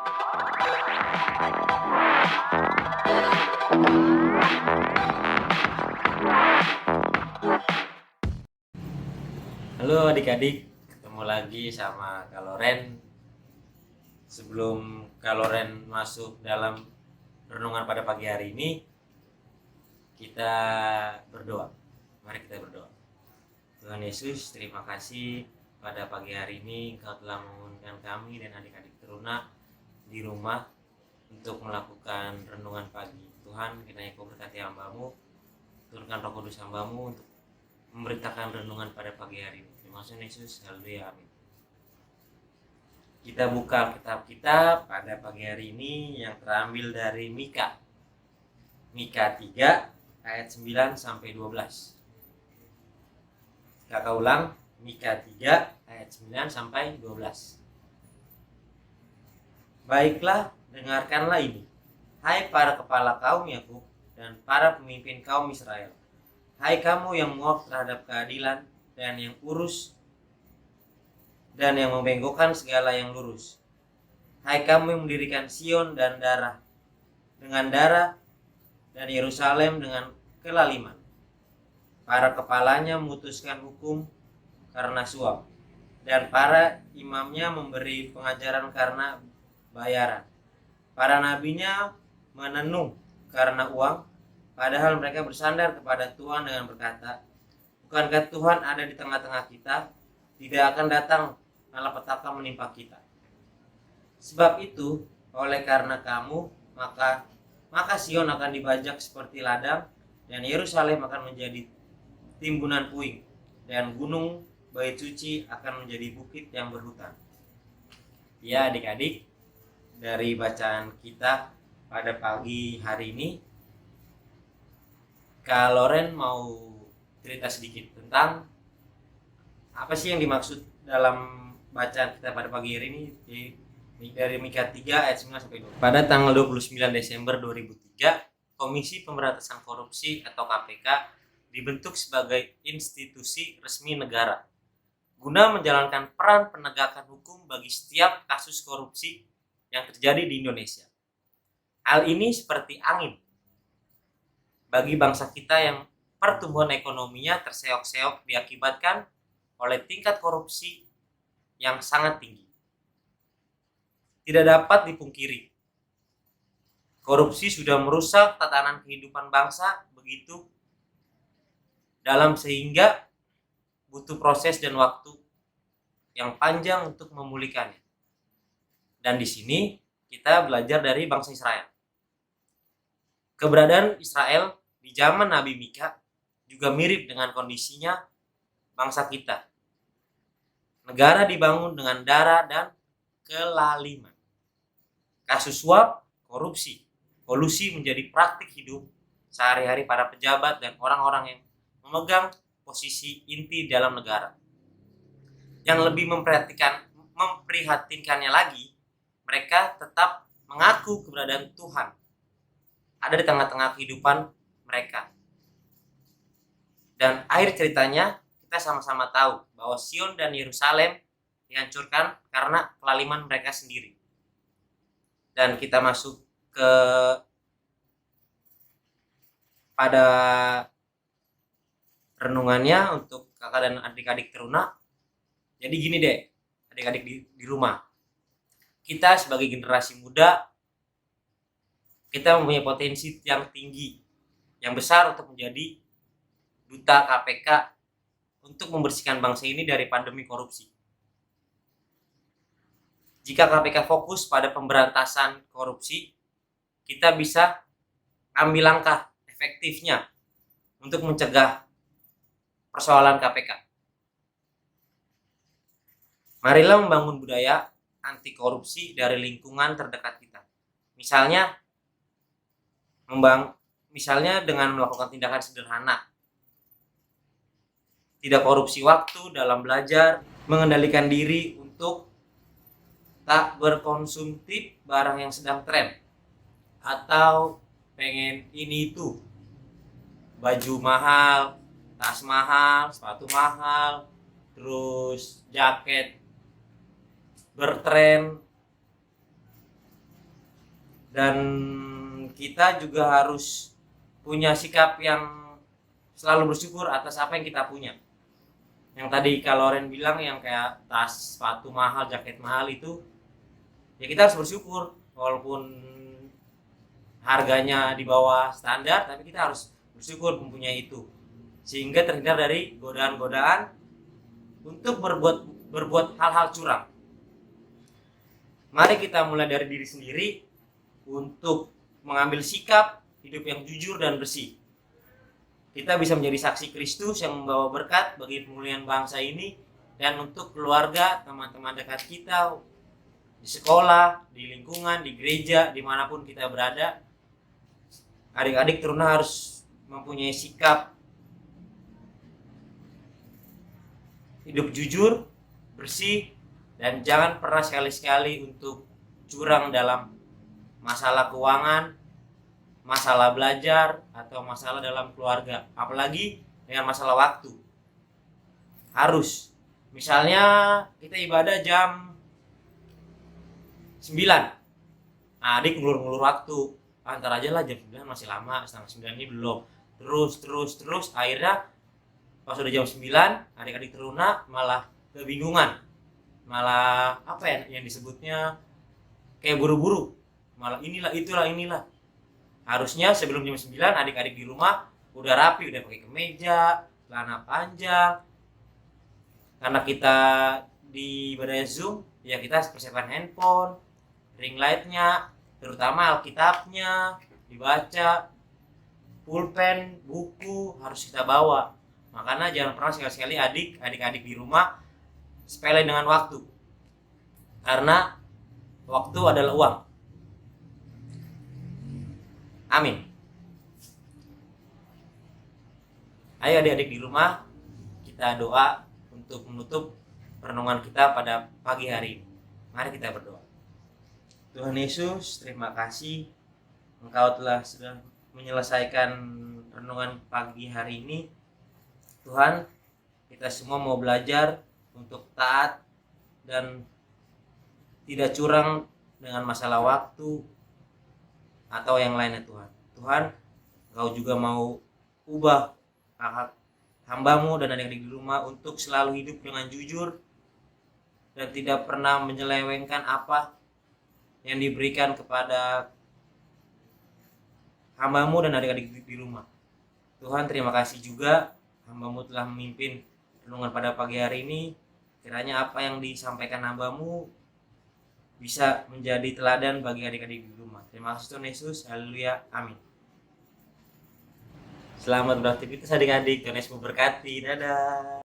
Halo adik-adik, ketemu lagi sama Kak Loren. Sebelum Kak Loren masuk dalam renungan pada pagi hari ini, kita berdoa. Mari kita berdoa. Tuhan Yesus, terima kasih pada pagi hari ini Engkau telah mengumpulkan kami dan adik-adik teruna di rumah untuk melakukan renungan pagi. Tuhan, kiranya Kau berkati hamba-Mu, turunkan Roh Kudus hamba-Mu untuk memberitakan renungan pada pagi hari ini. Terima kasih Yesus, haleluya, amin. Kita buka kitab kita pada pagi hari ini yang terambil dari Mika 3 ayat 9 sampai 12. Kakak ulang, Mika 3 ayat 9 sampai 12. Baiklah, dengarkanlah ini, hai para kepala kaum Yakub dan para pemimpin kaum Israel. Hai kamu yang muak terhadap keadilan dan yang membengkokkan segala yang lurus. Hai kamu yang mendirikan Sion dan darah dan Yerusalem dengan kelaliman. Para kepalanya memutuskan hukum karena suap, dan para imamnya memberi pengajaran karena bayaran. Para nabinya menenung karena uang, padahal mereka bersandar kepada Tuhan dengan berkata, bukankah Tuhan ada di tengah-tengah kita? Tidak akan datang malapetaka menimpa kita. Sebab itu, oleh karena kamu, maka Sion akan dibajak seperti ladang, dan Yerusalem akan menjadi timbunan puing, dan gunung Bait Suci akan menjadi bukit yang berhutan. Ya adik-adik, dari bacaan kita pada pagi hari ini, Kak Loren mau cerita sedikit tentang apa sih yang dimaksud dalam bacaan kita pada pagi hari ini dari Mika 3 ayat 9 sampai 12. Pada tanggal 29 Desember 2003, Komisi Pemberantasan Korupsi atau KPK dibentuk sebagai institusi resmi negara guna menjalankan peran penegakan hukum bagi setiap kasus korupsi yang terjadi di Indonesia. Hal ini seperti angin bagi bangsa kita yang pertumbuhan ekonominya terseok-seok diakibatkan oleh tingkat korupsi yang sangat tinggi. Tidak dapat dipungkiri, korupsi sudah merusak tatanan kehidupan bangsa begitu dalam sehingga butuh proses dan waktu yang panjang untuk memulihkannya. Dan di sini kita belajar dari bangsa Israel. Keberadaan Israel di zaman Nabi Mika juga mirip dengan kondisinya bangsa kita. Negara dibangun dengan darah dan kelaliman. Kasus suap, korupsi, kolusi menjadi praktik hidup sehari-hari para pejabat dan orang-orang yang memegang posisi inti dalam negara. Yang lebih memprihatinkannya lagi, mereka tetap mengaku keberadaan Tuhan ada di tengah-tengah kehidupan mereka. Dan akhir ceritanya kita sama-sama tahu bahwa Sion dan Yerusalem dihancurkan karena kelaliman mereka sendiri. Dan kita masuk ke pada renungannya untuk kakak dan adik-adik teruna. Jadi gini deh, adik-adik di rumah. Kita sebagai generasi muda, kita mempunyai potensi yang tinggi, yang besar untuk menjadi duta KPK untuk membersihkan bangsa ini dari pandemi korupsi. Jika KPK fokus pada pemberantasan korupsi, kita bisa ambil langkah efektifnya untuk mencegah persoalan KPK. Marilah membangun budaya anti korupsi dari lingkungan terdekat kita. Misalnya dengan melakukan tindakan sederhana. Tidak korupsi waktu dalam belajar, mengendalikan diri untuk tak berkonsumtif barang yang sedang tren, atau pengen ini itu, baju mahal, tas mahal, sepatu mahal, terus jaket bertren, Dan kita juga harus punya sikap yang selalu bersyukur atas apa yang kita punya. Yang tadi kalau Loren bilang yang kayak tas, sepatu mahal, jaket mahal itu, ya kita harus bersyukur walaupun harganya di bawah standar, tapi kita harus bersyukur mempunyai itu, sehingga terhindar dari godaan-godaan untuk berbuat hal-hal curang. Mari kita mulai dari diri sendiri untuk mengambil sikap hidup yang jujur dan bersih. Kita bisa menjadi saksi Kristus yang membawa berkat bagi pemulihan bangsa ini dan untuk keluarga, teman-teman dekat kita, di sekolah, di lingkungan, di gereja, dimanapun kita berada. Adik-adik teruna harus mempunyai sikap hidup jujur, bersih, dan jangan pernah sekali-sekali untuk curang dalam masalah keuangan, masalah belajar, atau masalah dalam keluarga. Apalagi dengan masalah waktu. Harus. Misalnya kita ibadah jam 9. Adik ngulur-ngulur waktu. Antar aja lah jam 9 masih lama, setengah 9 ini belum. Terus akhirnya pas udah jam 9 adik-adik teruna malah kebingungan, malah apa ya yang disebutnya kayak buru-buru, malah inilah. Harusnya sebelum jam 9 adik-adik di rumah udah rapi, udah pakai kemeja, celana panjang. Karena kita di ibadah Zoom, ya kita persiapkan handphone, ring lightnya, terutama Alkitabnya dibaca, pulpen, buku harus kita bawa. Makanya jangan pernah sekali-sekali adik-adik di rumah sepele dengan waktu, karena waktu adalah uang. Amin. Ayo adik-adik di rumah, kita doa untuk menutup renungan kita pada pagi hari ini. Mari kita berdoa. Tuhan Yesus, terima kasih Engkau sudah menyelesaikan renungan pagi hari ini. Tuhan, kita semua mau belajar untuk taat dan tidak curang dengan masalah waktu atau yang lainnya Tuhan. Tuhan, Engkau juga mau ubah hamba-Mu dan adik-adik di rumah untuk selalu hidup dengan jujur dan tidak pernah menyelewengkan apa yang diberikan kepada hamba-Mu dan adik-adik di rumah. Tuhan, terima kasih juga hamba-Mu telah memimpin renungan pada pagi hari ini. Kiranya apa yang disampaikan hamba-Mu bisa menjadi teladan bagi adik-adik di rumah. Terima kasih Tuhan Yesus. Haleluya. Amin. Selamat beraktivitas adik-adik. Tuhan Yesus memberkati. Dadah.